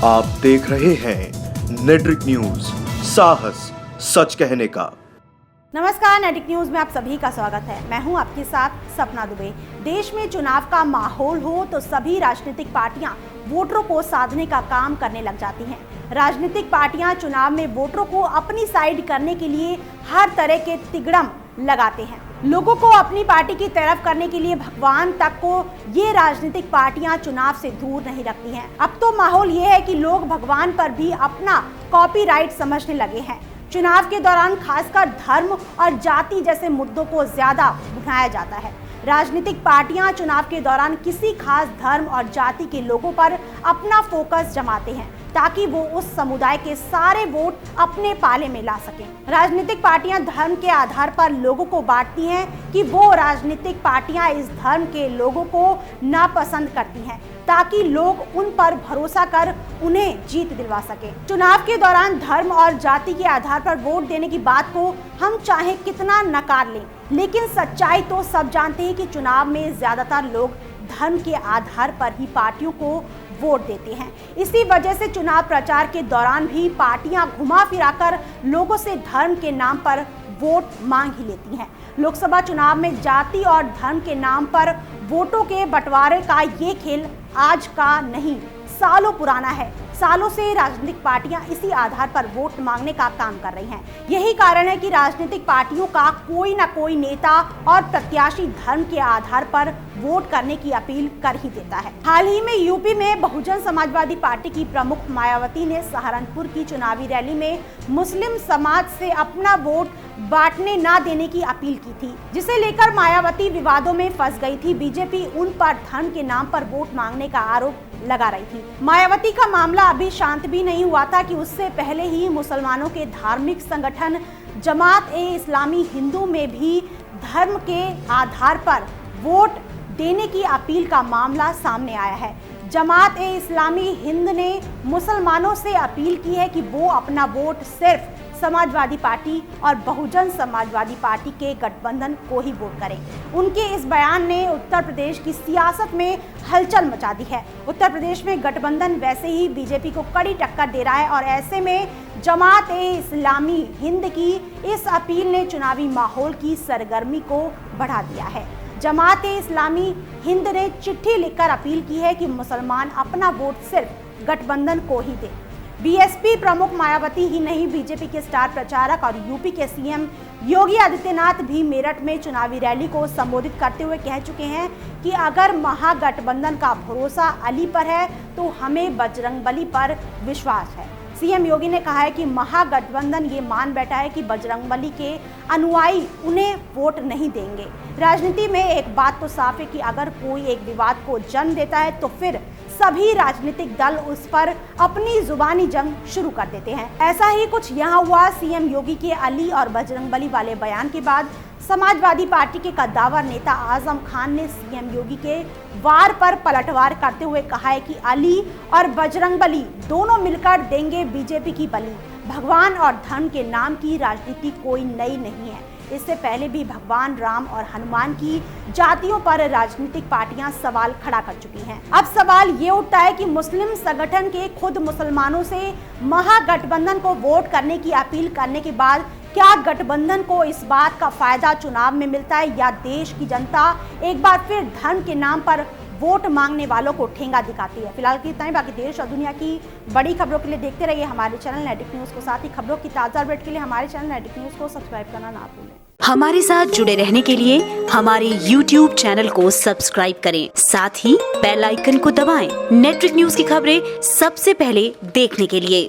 आप देख रहे हैं नेट्रिक न्यूज, साहस सच कहने का। नमस्कार, नेट्रिक न्यूज में आप सभी का स्वागत है। मैं हूं आपके साथ सपना दुबे। देश में चुनाव का माहौल हो तो सभी राजनीतिक पार्टियां वोटरों को साधने का काम करने लग जाती हैं। राजनीतिक पार्टियां चुनाव में वोटरों को अपनी साइड करने के लिए हर तरह के तिगड़म लगाते हैं। लोगों को अपनी पार्टी की तरफ करने के लिए भगवान तक को ये राजनीतिक पार्टियां चुनाव से दूर नहीं रखती हैं। अब तो माहौल ये है कि लोग भगवान पर भी अपना कॉपीराइट समझने लगे हैं। चुनाव के दौरान खासकर धर्म और जाति जैसे मुद्दों को ज्यादा उठाया जाता है। राजनीतिक पार्टियां चुनाव के दौरान किसी खास धर्म और जाति के लोगों पर अपना फोकस जमाते हैं ताकि वो उस समुदाय के सारे वोट अपने पाले में ला सकें। राजनीतिक पार्टियां धर्म के आधार पर लोगों को बांटती हैं कि वो राजनीतिक पार्टियां इस धर्म के लोगों को नापसंद करती हैं ताकि लोग उन पर भरोसा कर उन्हें जीत दिलवा सके। चुनाव के दौरान धर्म और जाति के आधार पर वोट देने की बात को हम चाहे कितना नकार लें, लेकिन सच्चाई तो सब जानते हैं कि चुनाव में ज्यादातर लोग धर्म के आधार पर ही पार्टियों को वोट देते हैं। इसी वजह से चुनाव प्रचार के दौरान भी पार्टियां घुमा फिराकर लोगों से धर्म के नाम पर वोट मांग ही लेती हैं। लोकसभा चुनाव में जाति और धर्म के नाम पर वोटों के बंटवारे का ये खेल आज का नहीं, सालों पुराना है। सालों से राजनीतिक पार्टियां इसी आधार पर वोट मांगने का काम कर रही हैं। यही कारण है कि राजनीतिक पार्टियों का कोई ना कोई नेता और प्रत्याशी धर्म के आधार पर वोट करने की अपील कर ही देता है। हाल ही में यूपी में बहुजन समाजवादी पार्टी की प्रमुख मायावती ने सहारनपुर की चुनावी रैली में मुस्लिम समाज से अपना वोट बांटने ना देने की अपील की थी, जिसे लेकर मायावती विवादों में फंस गई थी। बीजेपी उन पर धर्म के नाम पर वोट मांगने का आरोप लगा रही थी। मायावती का मामला अभी शांत भी नहीं हुआ था कि उससे पहले ही मुसलमानों के धार्मिक संगठन जमात-ए-इस्लामी हिंदू में भी धर्म के आधार पर वोट देने की अपील का मामला सामने आया है। जमात-ए-इस्लामी हिंद ने मुसलमानों से अपील की है कि वो अपना वोट सिर्फ समाजवादी पार्टी और बहुजन समाजवादी पार्टी के गठबंधन को ही वोट करें। उनके इस बयान ने उत्तर प्रदेश की सियासत में हलचल मचा दी है। उत्तर प्रदेश में गठबंधन वैसे ही बीजेपी को कड़ी टक्कर दे रहा है और ऐसे में जमात-ए-इस्लामी हिंद की इस अपील ने चुनावी माहौल की सरगर्मी को बढ़ा दिया है। जमात-ए-इस्लामी हिंद ने चिट्ठी लिखकर अपील की है कि मुसलमान अपना वोट सिर्फ गठबंधन को ही दें। बीएसपी प्रमुख मायावती ही नहीं, बीजेपी के स्टार प्रचारक और यूपी के सीएम योगी आदित्यनाथ भी मेरठ में चुनावी रैली को संबोधित करते हुए कह चुके हैं कि अगर महागठबंधन का भरोसा अली पर है तो हमें बजरंगबली पर विश्वास है। सीएम योगी ने कहा है कि महागठबंधन ये मान बैठा है कि बजरंगबली के अनुयायी उन्हें वोट नहीं देंगे। राजनीति में एक बात तो साफ है कि अगर कोई एक विवाद को जन्म देता है तो फिर सभी राजनीतिक दल उस पर अपनी जुबानी जंग शुरू कर देते हैं। ऐसा ही कुछ यहाँ हुआ। सीएम योगी के अली और बजरंगबली वाले बयान के बाद समाजवादी पार्टी के कद्दावर नेता आजम खान ने सीएम योगी के वार पर पलटवार करते हुए कहा है कि अली और बजरंगबली दोनों मिलकर देंगे बीजेपी की बलि। भगवान और धर्म के नाम की राजनीति कोई नई नहीं है। इससे पहले भी भगवान राम और हनुमान की जातियों पर राजनीतिक पार्टियां सवाल खड़ा कर चुकी हैं। अब सवाल ये उठता है कि मुस्लिम संगठन के खुद मुसलमानों से महागठबंधन को वोट करने की अपील करने के बाद क्या गठबंधन को इस बात का फायदा चुनाव में मिलता है या देश की जनता एक बार फिर धर्म के नाम पर वोट मांगने वालों को ठेंगा दिखाती है। फिलहाल की इतना ही। बाकी देश और दुनिया की बड़ी खबरों के लिए देखते रहिए हमारे चैनल नेट्रिक न्यूज को। साथ ही खबरों की ताज़ा अपडेट के लिए हमारे चैनल नेट्रिक न्यूज को सब्सक्राइब करना ना भूलें। हमारे साथ जुड़े रहने के लिए हमारे YouTube चैनल को सब्सक्राइब करें, साथ ही बेल आइकन को दबाएं। नेट्रिक न्यूज की खबरें सबसे पहले देखने के लिए।